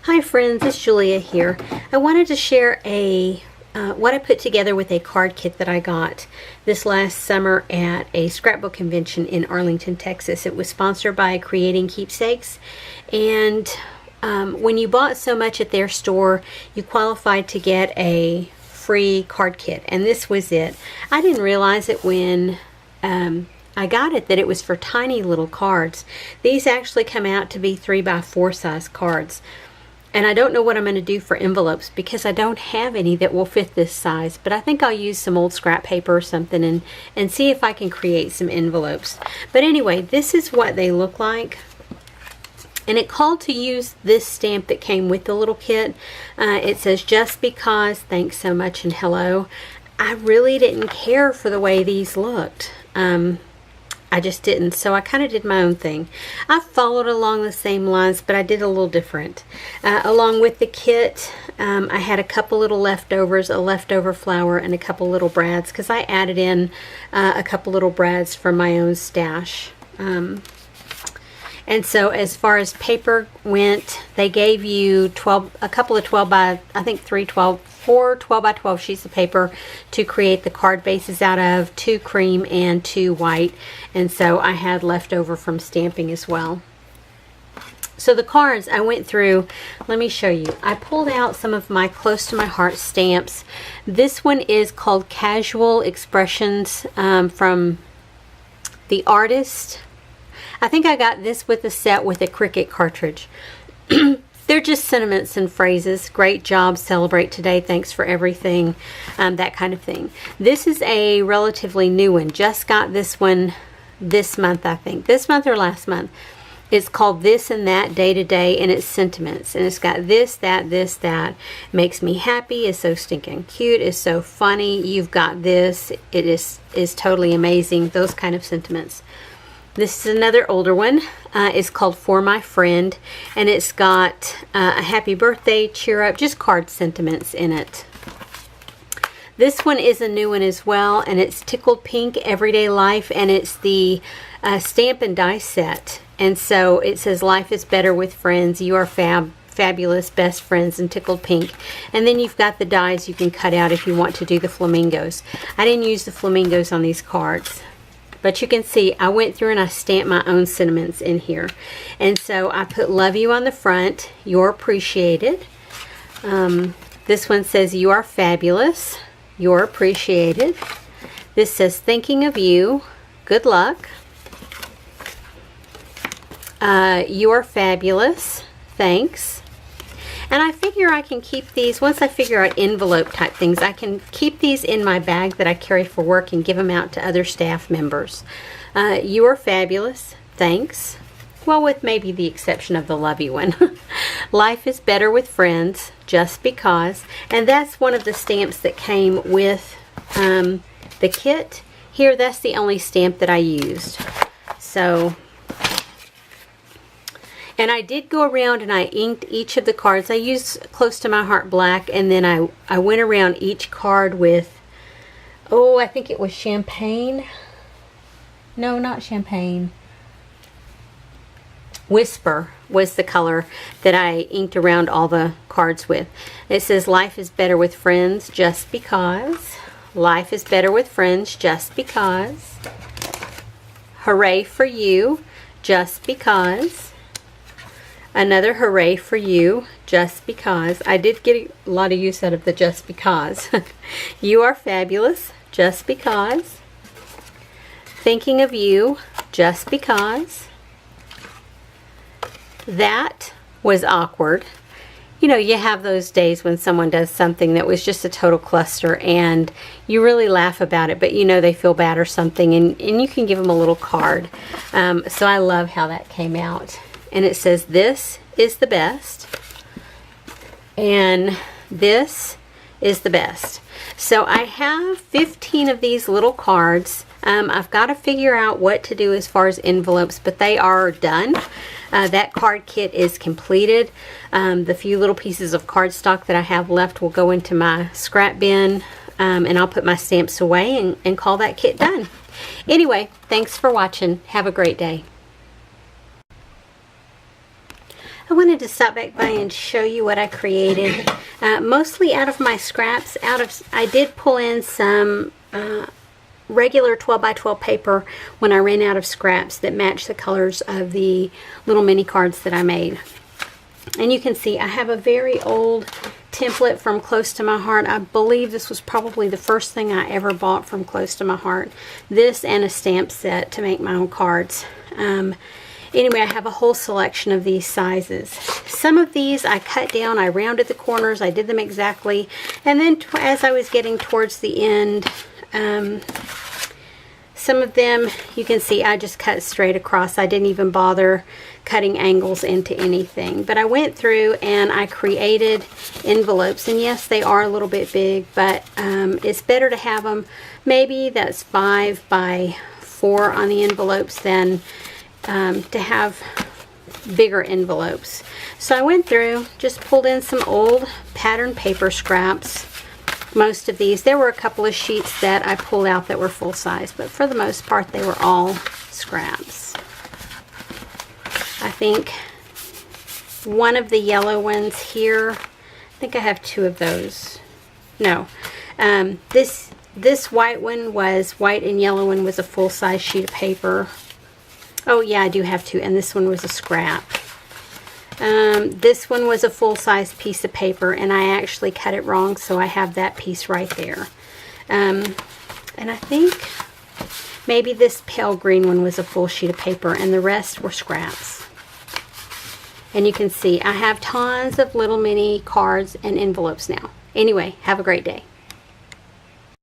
Hi friends, it's Julia here. I wanted to share what I put together with a card kit that I got this last summer at a scrapbook convention in Arlington, Texas. It was sponsored by Creating Keepsakes, and when you bought so much at their store, you qualified to get a free card kit, and this was it. I didn't realize it when I got it that it was for tiny little cards. These actually come out to be 3x4 size cards. And I don't know what I'm going to do for envelopes because I don't have any that will fit this size. But I think I'll use some old scrap paper or something and see if I can create some envelopes. But anyway, this is what they look like. And it called to use this stamp that came with the little kit. It says, "Just because, thanks so much, and hello." I really didn't care for the way these looked. I just didn't, so I kind of did my own thing. I followed along the same lines, but I did a little different. Along with the kit, I had a couple little leftovers, a leftover flower, and a couple little brads, because I added in a couple little brads from my own stash. And so as far as paper went, they gave you a couple of 12 by, I think 4 12 by 12 sheets of paper to create the card bases out of, 2 cream and 2 white. And so I had leftover from stamping as well. So the cards I went through, let me show you. I pulled out some of my close to my heart stamps. This one is called Casual Expressions from the Artist. I think I got this with a set with a Cricut cartridge. They're just sentiments and phrases. Great job, celebrate today, thanks for everything, that kind of thing. This is a relatively new one. Just got this one this month, I think. This month or last month. It's called This and That, Day to Day, and it's sentiments. And it's got this, that. Makes me happy, is so stinking cute, is so funny. You've got this. It is totally amazing. Those kind of sentiments. This is another older one. It's called For My Friend, and it's got a happy birthday, cheer up, just card sentiments in it. This one is a new one as well, and it's Tickled Pink Everyday Life, and it's the stamp and die set. And so it says, "Life is better with friends. You are fabulous, best friends," and Tickled Pink. And then you've got the dies you can cut out if you want to do the flamingos. I didn't use the flamingos on these cards. But you can see I went through and I stamped my own sentiments in here. And so I put "Love you" on the front. You're appreciated. This one says, "You are fabulous. You're appreciated." This says, "Thinking of you. Good luck. You are fabulous. Thanks." And I figure I can keep these, once I figure out envelope type things, I can keep these in my bag that I carry for work and give them out to other staff members. You are fabulous. Thanks. Well, with maybe the exception of the "love you" one. Life is better with friends, just because. And that's one of the stamps that came with the kit. Here, that's the only stamp that I used. So... And I did go around and I inked each of the cards. I used Close to My Heart black, and then I went around each card with, I think it was champagne. No, not champagne. Whisper was the color that I inked around all the cards with. It says, "Life is better with friends, just because." Life is better with friends, just because. Hooray for you, just because. Another hooray for you, just because. I did get a lot of use out of the just because. You are fabulous, just because. Thinking of you, just because. That was awkward. You know, you have those days when someone does something that was just a total cluster and you really laugh about it, but you know they feel bad or something, and you can give them a little card. So I love how that came out. And it says, "This is the best," and "This is the best." So I have 15 of these little cards. I've got to figure out what to do as far as envelopes, but they are done. That card kit is completed. The few little pieces of cardstock that I have left will go into my scrap bin, and I'll put my stamps away and call that kit done. Anyway, thanks for watching. Have a great day. I wanted to stop back by and show you what I created, mostly out of my scraps. I did pull in some regular 12 by 12 paper when I ran out of scraps that match the colors of the little mini cards that I made. And you can see I have a very old template from Close to My Heart. I believe this was probably the first thing I ever bought from Close to My Heart. This and a stamp set to make my own cards. Anyway, I have a whole selection of these sizes. Some of these I cut down, I rounded the corners, I did them exactly, and then as I was getting towards the end, some of them you can see I just cut straight across. I didn't even bother cutting angles into anything. But I went through and I created envelopes, and yes, they are a little bit big, but it's better to have them, maybe that's 5 by 4 on the envelopes than to have bigger envelopes. So I went through, just pulled in some old pattern paper scraps. Most of these, there were a couple of sheets that I pulled out that were full size, but for the most part they were all scraps. I think one of the yellow ones here, I think I have 2 of those. No, this white one was, white and yellow one was a full size sheet of paper. Oh yeah, I do have 2, and this one was a scrap. This one was a full-size piece of paper, and I actually cut it wrong, so I have that piece right there. And I think maybe this pale green one was a full sheet of paper, and the rest were scraps. And you can see I have tons of little mini cards and envelopes now. Anyway, have a great day.